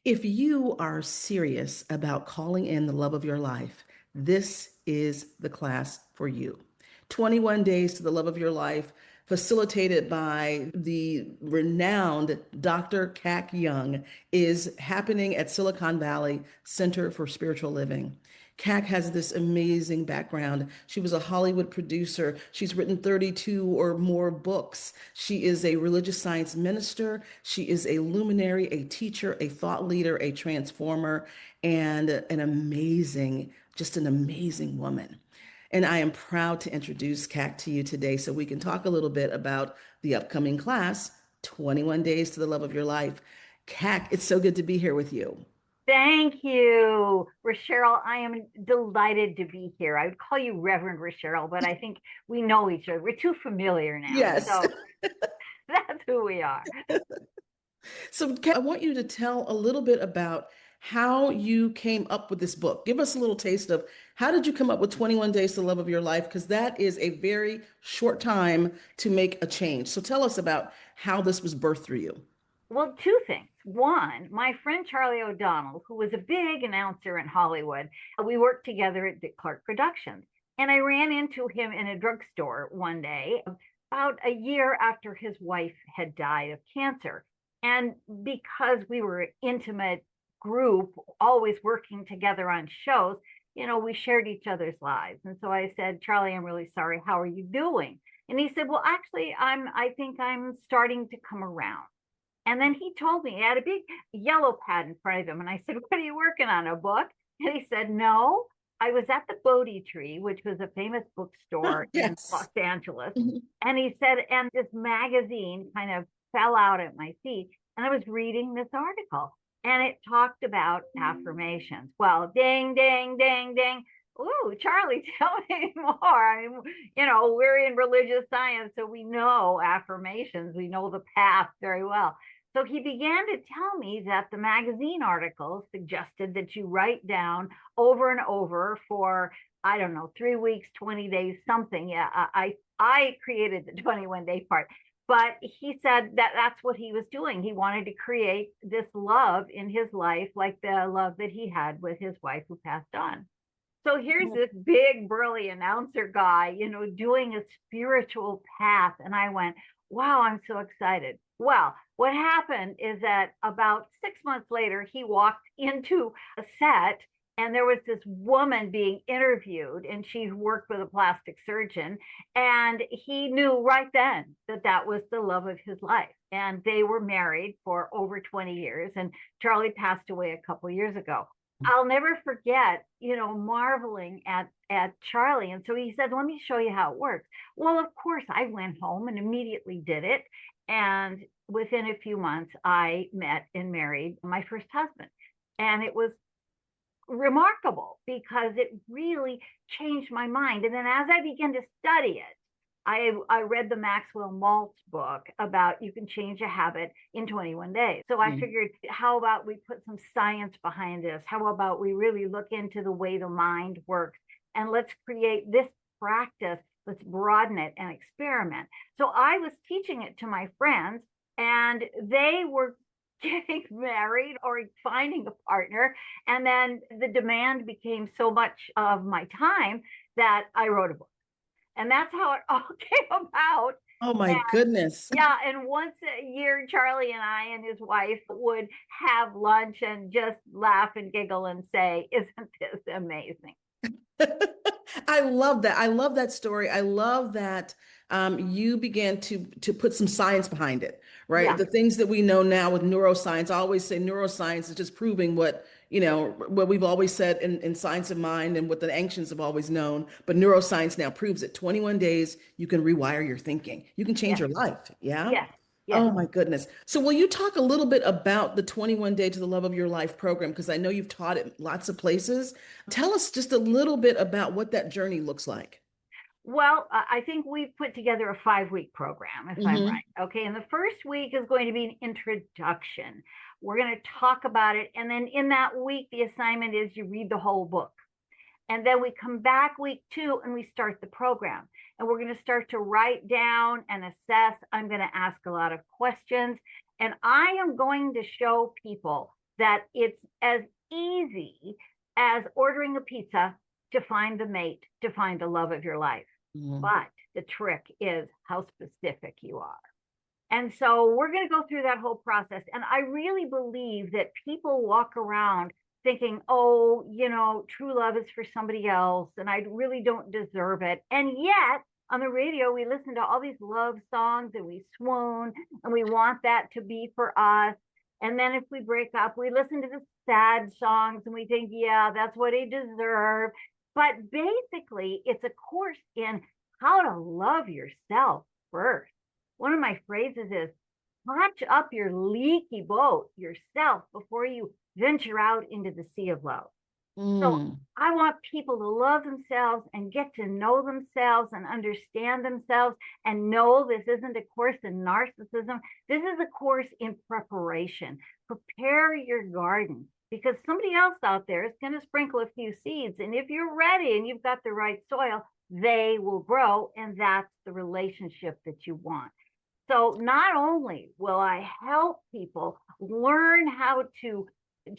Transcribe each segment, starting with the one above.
If you are serious about calling in the love of your life, this is the class for you. 21 Days to the Love of Your Life, facilitated by the renowned Dr. Kac Young, is happening at Silicon Valley Center for Spiritual Living. Kac has this amazing background. She was a Hollywood producer. She's written 32 or more books. She is a religious science minister. She is a luminary, a teacher, a thought leader, a transformer, and just an amazing woman. And I am proud to introduce Kac to you today so we can talk a little bit about the upcoming class, 21 Days to the Love of Your Life. Kac, it's so good to be here with you. Thank you, Rochelle. I am delighted to be here. I would call you Reverend Rochelle, but I think we know each other. We're too familiar now. Yes. So that's who we are. So, I want you to tell a little bit about how you came up with this book. Give us a little taste of how did you come up with 21 Days to the Love of Your Life? Because that is a very short time to make a change. So, tell us about how this was birthed through you. Well, two things. One, my friend Charlie O'Donnell, who was a big announcer in Hollywood, we worked together at Dick Clark Productions. And I ran into him in a drugstore one day, about a year after his wife had died of cancer. And because we were an intimate group, always working together on shows, we shared each other's lives. And so I said, Charlie, I'm really sorry. How are you doing? And he said, well, actually, I think I'm starting to come around. And then he told me, he had a big yellow pad in front of him. And I said, what are you working on, a book? And he said, no, I was at the Bodhi Tree, which was a famous bookstore in Yes. Los Angeles. Mhm. And he said, and this magazine kind of fell out at my feet. And I was reading this article and it talked about affirmations. Well, ding, ding, ding, ding. Ooh, Charlie, tell me more. We're in religious science, so we know affirmations, we know the path very well. So he began to tell me that the magazine articles suggested that you write down over and over for, I don't know, 3 weeks, 20 days, something. Yeah, I created the 21-day part. But he said that that's what he was doing. He wanted to create this love in his life, like the love that he had with his wife who passed on. So here's this big burly announcer guy, doing a spiritual path. And I went, wow, I'm so excited. Well, what happened is that about 6 months later, he walked into a set and there was this woman being interviewed and she worked with a plastic surgeon. And he knew right then that that was the love of his life. And they were married for over 20 years. And Charlie passed away a couple of years ago. I'll never forget, marveling at Charlie. And so he said, let me show you how it works. Well, of course, I went home and immediately did it. And within a few months, I met and married my first husband. And it was remarkable because it really changed my mind. And then as I began to study it, I read the Maxwell Maltz book about you can change a habit in 21 days. So I Mm. figured, how about we put some science behind this? How about we really look into the way the mind works and let's create this practice? Let's broaden it and experiment. So I was teaching it to my friends, and they were getting married or finding a partner. And then the demand became so much of my time that I wrote a book. And that's how it all came about. Oh my And goodness. yeah, and once a year, Charlie and I and his wife would have lunch and just laugh and giggle and say, isn't this amazing? I love that. I love that story. I love that you began to put some science behind it, right? Yeah, The things that we know now with neuroscience, I always say neuroscience is just proving what we've always said in science of mind and what the ancients have always known. But neuroscience now proves it. 21 days, you can rewire your thinking. You can change yes, your life. Yeah. yes, yes. Oh my goodness. So will you talk a little bit about the 21 Day to the Love of Your Life program? Because I know you've taught it lots of places. Tell us just a little bit about what that journey looks like. Well, I think we've put together a 5-week program, if I'm Hmm. right. Okay. And the first week is going to be an introduction. We're going to talk about it. And then in that week, the assignment is you read the whole book. And then we come back week 2 and we start the program. And we're going to start to write down and assess. I'm going to ask a lot of questions. And I am going to show people that it's as easy as ordering a pizza to find the mate, to find the love of your life. Mm. But the trick is how specific you are. And so we're going to go through that whole process. And I really believe that people walk around thinking, oh, true love is for somebody else, and I really don't deserve it. And yet, on the radio, we listen to all these love songs and we swoon and we want that to be for us. And then if we break up, we listen to the sad songs and we think, yeah, that's what I deserve. But basically, it's a course in how to love yourself first. One of my phrases is patch up your leaky boat yourself before you venture out into the sea of love. So Mm. I want people to love themselves and get to know themselves and understand themselves and know this isn't a course in narcissism. This is a course in preparation. Prepare your garden because somebody else out there is going to sprinkle a few seeds. And if you're ready and you've got the right soil, they will grow. And that's the relationship that you want. So not only will I help people learn how to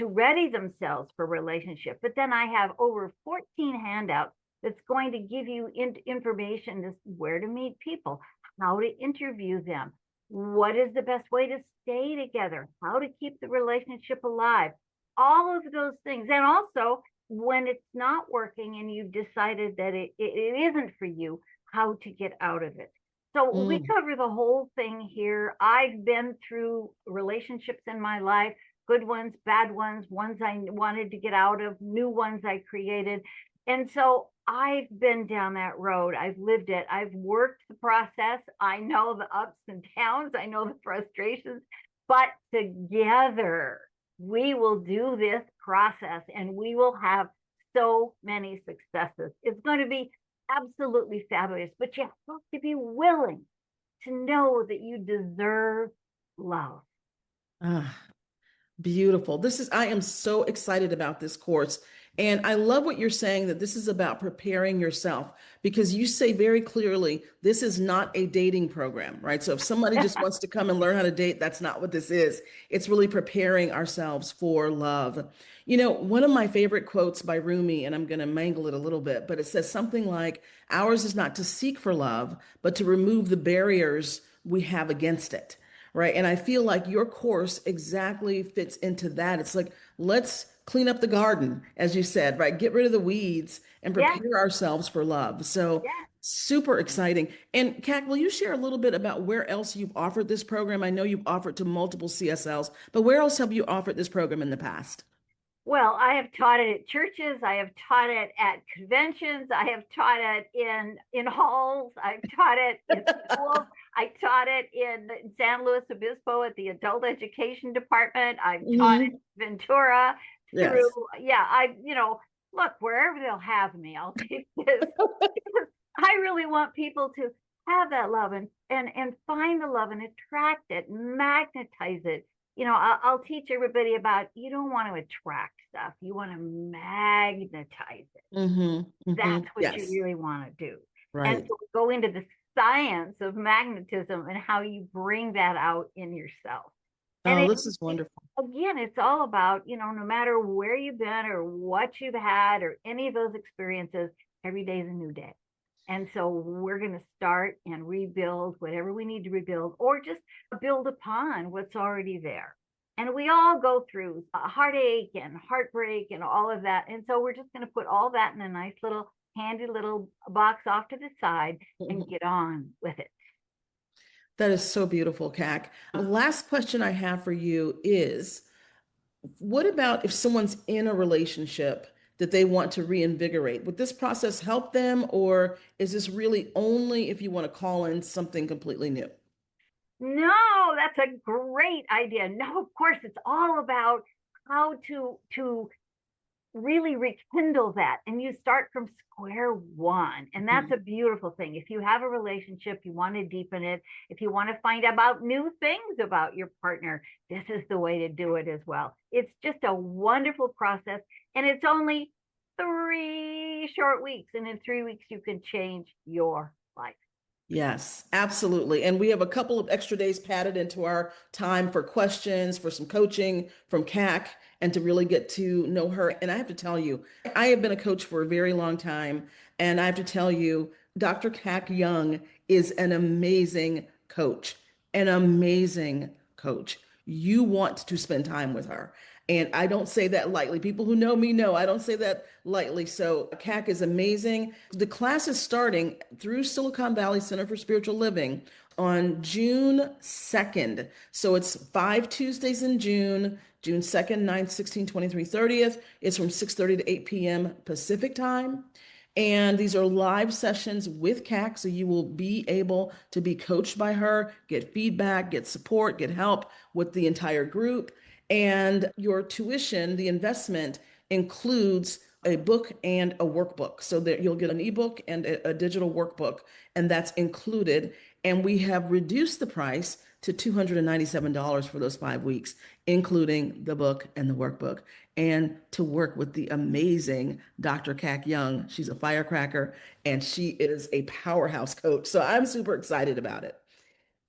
ready themselves for relationship, but then I have over 14 handouts that's going to give you information as where to meet people, how to interview them, what is the best way to stay together, how to keep the relationship alive, all of those things. And also when it's not working and you've decided that it isn't for you, how to get out of it. So we Mm. cover the whole thing here. I've been through relationships in my life, good ones, bad ones, ones I wanted to get out of, new ones I created. And so I've been down that road. I've lived it. I've worked the process. I know the ups and downs. I know the frustrations, but together we will do this process and we will have so many successes. It's going to be absolutely fabulous, but you have to be willing to know that you deserve love. Ah, beautiful. I am so excited about this course. And I love what you're saying that this is about preparing yourself because you say very clearly this is not a dating program, right? So if somebody just wants to come and learn how to date, that's not what this is. It's really preparing ourselves for love. One of my favorite quotes by Rumi, and I'm going to mangle it a little bit, but it says something like, ours is not to seek for love, but to remove the barriers we have against it. Right. And I feel like your course exactly fits into that. It's like, let's clean up the garden, as you said, right? Get rid of the weeds and Yeah, prepare ourselves for love. So yeah. super exciting. And Kat, will you share a little bit about where else you've offered this program? I know you've offered to multiple CSLs, but where else have you offered this program in the past? Well, I have taught it at churches. I have taught it at conventions. I have taught it in halls. I've taught it in schools. I taught it in San Luis Obispo at the adult education department. I've taught Hmm. it in Ventura through, Yes. yeah, look, wherever they'll have me, I'll take this because I really want people to have that love and find the love and attract it, magnetize it. I'll teach everybody about you don't want to attract stuff, you want to magnetize it. Hmm. Hmm. That's what you Yes. really want to do. And Right. so we go into the science of magnetism and how you bring that out in yourself. And Oh, this is wonderful. again, it's all about, no matter where you've been or what you've had or any of those experiences, every day is a new day. And so we're going to start and rebuild whatever we need to rebuild or just build upon what's already there. And we all go through a heartache and heartbreak and all of that. And so we're just going to put all that in a nice little handy little box off to the side and get on with it. That is so beautiful, Cac. Last question I have for you is, what about if someone's in a relationship that they want to reinvigorate? Would this process help them, or is this really only if you want to call in something completely new? No, that's a great idea. No, of course, it's all about how to really rekindle that and you start from square one. And that's Mhm. a beautiful thing. If you have a relationship, you want to deepen it, if you want to find out about new things about your partner, this is the way to do it as well. It's just a wonderful process and it's only 3 short weeks and in 3 weeks you can change your life. Yes, absolutely. And we have a couple of extra days padded into our time for questions, for some coaching from CAC, and to really get to know her. And I have to tell you, I have been a coach for a very long time. And I have to tell you, Dr. Kac Young is an amazing coach, an amazing coach. You want to spend time with her. And I don't say that lightly. People who know me know I don't say that lightly. So CAC is amazing. The class is starting through Silicon Valley Center for Spiritual Living on June 2nd. So it's 5 Tuesdays in June, June 2nd, 9th, 16th, 23, 30th. It's from 6:30 to 8 p.m. Pacific time. And these are live sessions with CAC, so you will be able to be coached by her, get feedback, get support, get help with the entire group. And your tuition, the investment, includes a book and a workbook. So that you'll get an ebook and a digital workbook, and that's included. And we have reduced the price to $297 for those 5 weeks, including the book and the workbook, and to work with the amazing Dr. Kac Young. She's a firecracker and she is a powerhouse coach. So I'm super excited about it.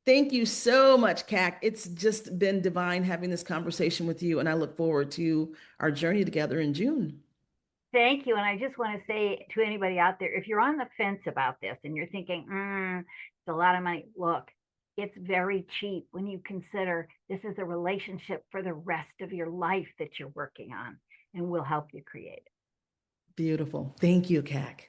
Thank you so much, CAC. It's just been divine having this conversation with you, and I look forward to our journey together in June. Thank you. And I just want to say to anybody out there, if you're on the fence about this and you're thinking, it's a lot of money, look, it's very cheap when you consider this is a relationship for the rest of your life that you're working on, and we'll help you create it. Beautiful. Thank you, CAC.